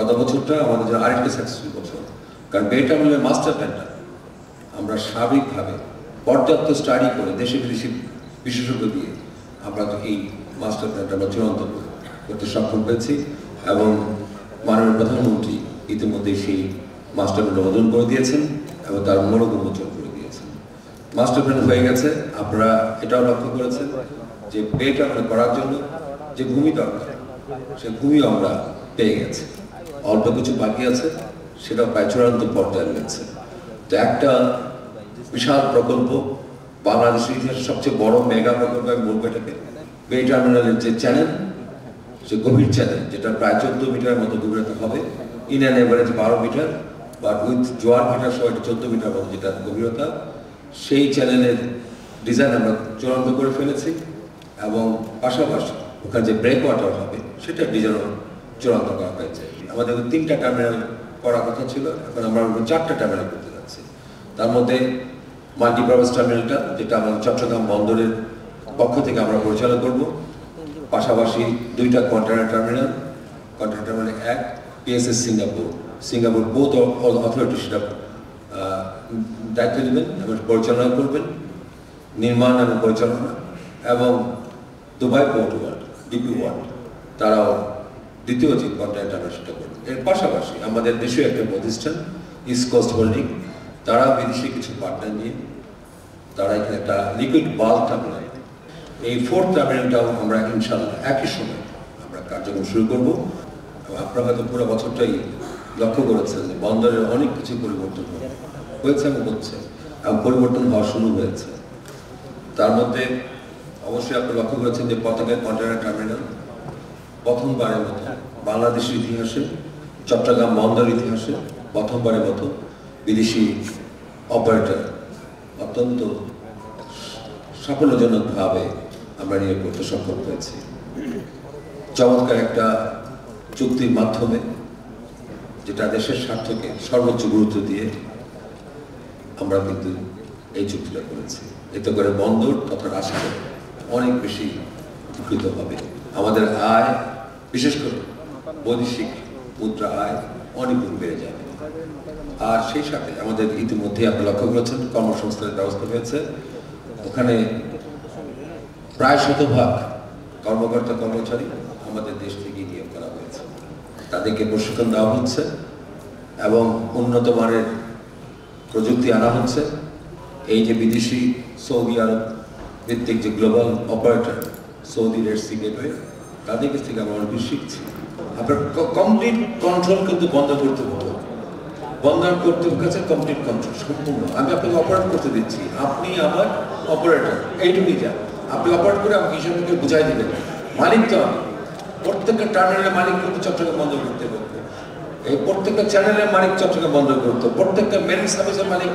গত বছরটা আমাদের জন্য আরেকটা সাকসেসফুল বছর, কারণ বে টার্মিনালের মাস্টার প্ল্যানটা আমরা স্বাভাবিকভাবে পর্যাপ্ত স্টাডি করে দেশে বিদেশি বিশেষজ্ঞ দিয়ে আমরা এই মাস্টার প্ল্যানটা আমরা চূড়ান্ত করতে সক্ষম হয়েছি এবং মাননীয় প্রধানমন্ত্রী ইতিমধ্যে সেই মাস্টার প্ল্যান অনুমোদন করে দিয়েছেন এবং তার মনোযোগ উন্মোচন করে দিয়েছেন। মাস্টার প্ল্যান হয়ে গেছে। আপনারা এটাও লক্ষ্য করেছেন যে বে টার্মিনাল করার জন্য যে ভূমি দরকার সে ভূমি আমরা পেয়ে গেছি, অল্প কিছু বাকি আছে, সেটা প্রায় চূড়ান্ত পর্যায়ে রয়েছে। তো একটা বিশাল প্রকল্প, বাংলাদেশের ইতিহাসে সবচেয়ে বড় মেগা প্রকল্প আমি বলবো এটাকে। বে টার্মিনালের যে চ্যানেল, সে গভীর চ্যানেল যেটা প্রায় 14 মিটারের মতো গভীরতা হবে, in an average 12 metre, but with জোয়ার ভাটার সহ 14 মিটার মতো যেটা গভীরতা, সেই চ্যানেলের ডিজাইন আমরা চূড়ান্ত করে ফেলেছি এবং পাশাপাশি ওখানে যে ব্রেক ওয়াটার হবে সেটা ডিজাইনও চূড়ান্ত করা হয়েছে। আমাদের 3টা টার্মিনাল করার কথা ছিল, এখন আমরা 4টা টার্মিনাল করতে যাচ্ছি। তার মধ্যে মাল্টিপারপাস টার্মিনালটা যেটা আমাদের চট্টগ্রাম বন্দরের পক্ষ থেকে আমরা পরিচালনা করব, পাশাপাশি 2টা container terminal 1 PSS Singapore both authority সেটা দায়িত্ব নেবেন এবং পরিচালনা করবেন, নির্মাণ এবং পরিচালনা, এবং Dubai port world DP world তারাও দ্বিতীয় যে কন্টেইনার টার্মিনাল সেটা করবে। এর পাশাপাশি আমাদের দেশীয় একটা প্রতিষ্ঠান ইস্ট কোস্ট হোল্ডিং, তারা বিদেশি কিছু পার্টনার নিয়ে তারা এখানে একটা লিকুইড বাল্ক টার্মিনাল, এই 4th টার্মিনালটাও আমরা ইনশাআল্লাহ একই সময় আমরা কার্যক্রম শুরু করব। আপনারা হয়তো পুরো বছরটাই লক্ষ্য করেছেন যে বন্দরের অনেক কিছু পরিবর্তন হয়েছে এবং হচ্ছে এবং পরিবর্তন হওয়া শুরু হয়েছে। তার মধ্যে অবশ্যই আপনি লক্ষ্য করেছেন যে পতাকায় কন্টেইনার টার্মিনাল প্রথমবারের মতো বাংলাদেশের ইতিহাসে, চট্টগ্রাম বন্দরের ইতিহাসে প্রথমবারের মতো বিদেশি অপারেটর অত্যন্ত সাফল্যজনকভাবে আমরা নিয়োগ করতে সক্ষম হয়েছি। চমৎকার একটা চুক্তির মাধ্যমে যেটা দেশের স্বার্থকে সর্বোচ্চ গুরুত্ব দিয়ে আমরা কিন্তু এই চুক্তিটা করেছি। এতে করে বন্দর তথা রাষ্ট্র অনেক বেশি উপকৃত হবে। আমাদের আয়, বিশেষ করে বৈদেশিক মুদ্রা আয় অনেক গুণ বেড়ে যাবে। আর সেই সাথে আমাদের ইতিমধ্যে আপনি লক্ষ্য করেছেন কর্মসংস্থানের ব্যবস্থা হয়েছে। ওখানে প্রায় 100% কর্মকর্তা কর্মচারী আমাদের দেশ থেকে নিয়োগ করা হয়েছে। তাদেরকে প্রশিক্ষণ দেওয়া হচ্ছে এবং উন্নত মানের প্রযুক্তি আনা হচ্ছে। এই যে বিদেশি সৌদি আরব ভিত্তিক যে global operator Saudi Red Sea Gateway, তাদের কাছ থেকে আমরা অনেক শিখছি। আপনার কমপ্লিট কন্ট্রোল কিন্তু বন্ধ করতে হবে, বন্দর কর্তৃপক্ষের কাছে কমপ্লিট কন্ট্রোল সম্পূর্ণ। আমি আপনাকে অপারেট করতে দিচ্ছি, আপনি আমার অপারেটর, এইটুকুই যা। আপনি অপারেট করে আমাকে হিসাবকে বুঝাই দিবেন, মালিক তো আমি। প্রত্যেকটা টার্মিনালের মালিক কিন্তু চট্টগ্রাম বন্দর কর্তৃপক্ষ, এই প্রত্যেকটা চ্যানেলের মালিক চট্টগ্রাম বন্দর করতো, প্রত্যেকটা মেরিন সার্ভিসের মালিক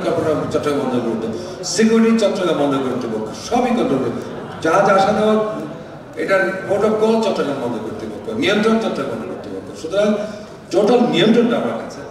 চট্টগ্রাম বন্দর করতো, সিকিউরিটি চট্টগ্রাম বন্দর কর্তৃপক্ষ, সবই কন্ট্রোল করতো। জাহাজ আসা দেওয়া এটার প্রোটোকল চট্টগ্রাম বন্দর কর্তৃপক্ষ, নিয়ন্ত্রণ চট্টগ্রাম বন্দর কর্তৃপক্ষ। সুতরাং টোটাল নিয়ন্ত্রণটা আমার কাছে।